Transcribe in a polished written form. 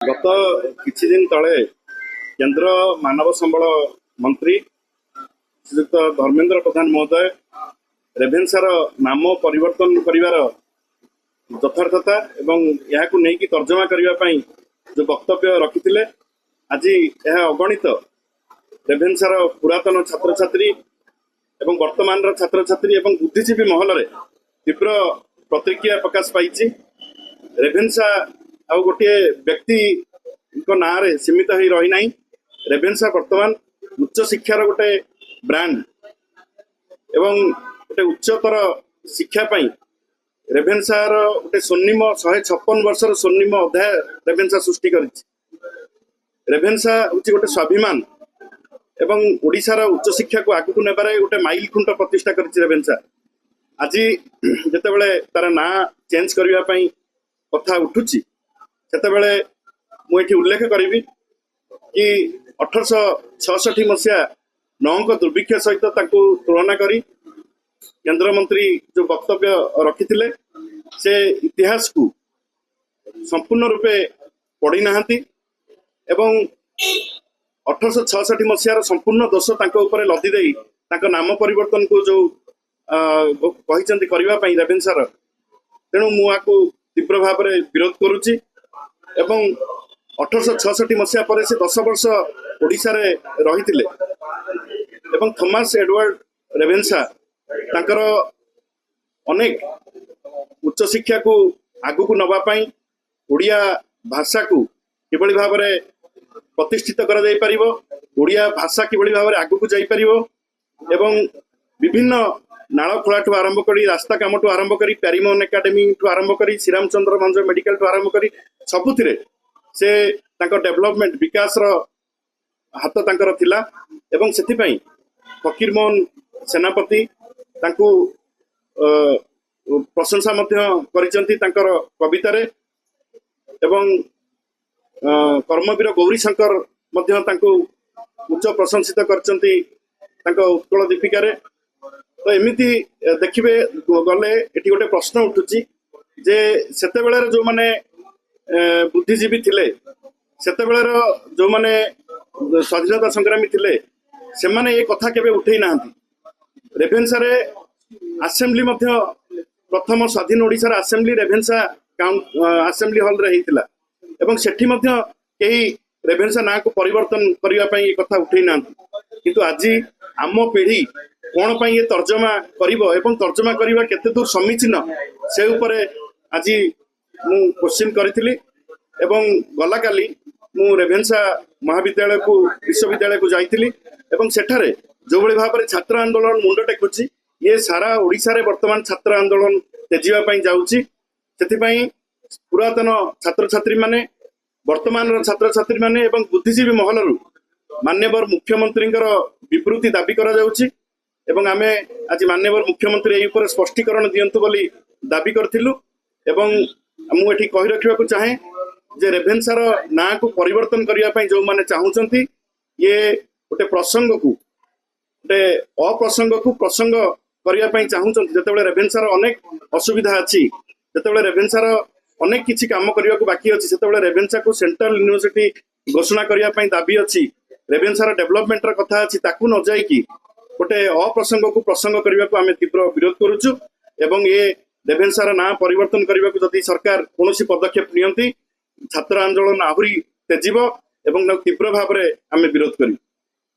गत किछि दिन तले केंद्र मानव संबल मंत्री श्रीयुक्त धर्मेंद्र प्रधान महोदय रेभेन्सार नाम परिवर्तन करिवार यथार्थता एवं यहाकू नेकी तर्जमा करिवा पई जो वक्तव्य रखिथिले आज यह अगणित रेभेन्सार पुरातन छात्र छात्री एवं वर्तमान छात्र छात्री एवं बुद्धिजीवी महल रे तीव्र प्रतिक्रिया प्रकाश पाई। रेभेन्सा आउ गोटे व्यक्ति ना रे सीमित हो रही ना। रेभेन्सा वर्तमान उच्च शिक्षार गोटे ब्रांड एवं गोटे उच्चतर शिक्षा पाई रेभेन्सार गोटे स्वर्णिम 156 वर्षर स्वर्णिम अध्याय रेभेन्सा सृष्टि कर। रेभेन्सा हूँ गोटे स्वाभिमान एवं ओडिशार उच्च शिक्षा को आगू नेबारे गोटे माइल खुंट प्रतिष्ठा कर रेभेन्सा। आज जितेबाला तार ना चेंज करने कथा उठुची सेतेबेले मुझे उल्लेख करी कि 1866 मसीहा नौक दुर्भिक्ष सहित तुलना करी केंद्र मंत्री जो वक्तव्य रखिथिले से इतिहास को संपूर्ण रूपे पढ़ी नाहांती एवं 1866 मसीहार संपूर्ण दोष तांको ऊपर लदी देई तांको नाम परिवर्तन को जो कहिसंती करबा पई रेभेन्सार। तेणु मु आकु तीव्र भाव में विरोध करुच्ची एवं 1866 मसीहा पर से 10 वर्ष ओडिशा रे रही एवं थॉमस एडवर्ड रेभेन्सा तांकर अनेक उच्च शिक्षा को आगु को नबा पई ओडिया भाषा को किभली भाव में प्रतिष्ठित करा जाई परिबो, ओडिया भाषा किभली भाव में आगु को जाई परिबो एवं विभिन्न नाल खोला ठू आरंभ करी रास्ता काम ठू आरंभ करी प्यारीमोहन एकाडेमी ठू आरंभ करी श्रीरामचंद्र भंज मेडिकल ठू आरंभ करी सबुथिरे से तांको डेवलपमेंट विकास रो हाथ तांकर थिला एवं सेथि पई फकीर मोहन सेनापति तांको प्रशंसा मध्य करिसंती तांकर कविता रे एवं कर्मवीर गौरी शंकर मध्य तांको उच्च प्रशंसित करचंती तांको उत्कल दीपिका रे। तो एमती देखिए गले एटी गोटे प्रश्न उठुची जे सेते बेले जो माने बुद्धिजीवी थिले सेते बेले जो माने स्वाधीनता संग्रामी थिले से माने ये कथा केबे उठेई नाहंती। रेभेन्सा रे असेंबली मध्य प्रथम स्वाधीन ओडिसा रे असेंबली रेभेन्सा असेंबली हॉल रे हेतिला एवं सेठी मध्य केही रेभेन्सा ना को परिवर्तन करिवा पई ये कथा उठेई नाहंती। किंतु आज आम पीढ़ी कौन पाई ये तर्जमा करिवो एवं तर्जमा करिवा केते दूर समीचीन से उपरे आज मु क्वेश्चन करिथिली एवं गला काली मु रेभेन्सा महाविद्यालय को विश्वविद्यालय को जाइथिली एवं सेठारे जो भली भाव में छात्र आंदोलन मुंड टेकुची ये सारा ओडिशा रे वर्तमान छात्र आंदोलन तेजिवा पई जाउची। सेथि पई पुरातन छात्र छात्री माने वर्तमान छात्र छात्री माने एवं बुद्धिजीवी महलरु मान्यवर मुख्यमंत्री विवृत्ति दाबी करा जाउची एवं आमे आज माननीय मुख्यमंत्री एही ऊपर स्पष्टीकरण दियंतु बोली दाबी करथिलु एवं मु एठी कहि रखिबा चाहे जे रेभेन्सार ना को परिवर्तन करिया पई जो माने चाहुचंती ये गोटे प्रसंग को गोटे अप्रसंग को प्रसंग करिया पई चाहुचंती। जेतेबेले रेभेन्सार अनेक असुविधा अछि, जेतेबेले रेभेन्सार अनेक किछि काम करिया को बाकी अछि, सेतेबेले रेभेन्सा को सेंट्रल यूनिवर्सिटी घोषणा करिया पई दाबी अछि, रेभेन्सार डेवलपमेंट र कथा अछि, ताकू न जाय कि गोटे अप्रसंग को प्रसंग करने को आम तीव्र विरोध करुचु एवं ये रेभेन्सार ना परिवर्तन करने को जदि सरकार कौन पदक्षेप नियंती छात्र आंदोलन आहरी तेजिब एवं तीव्र भाव में आम विरोध करूँ।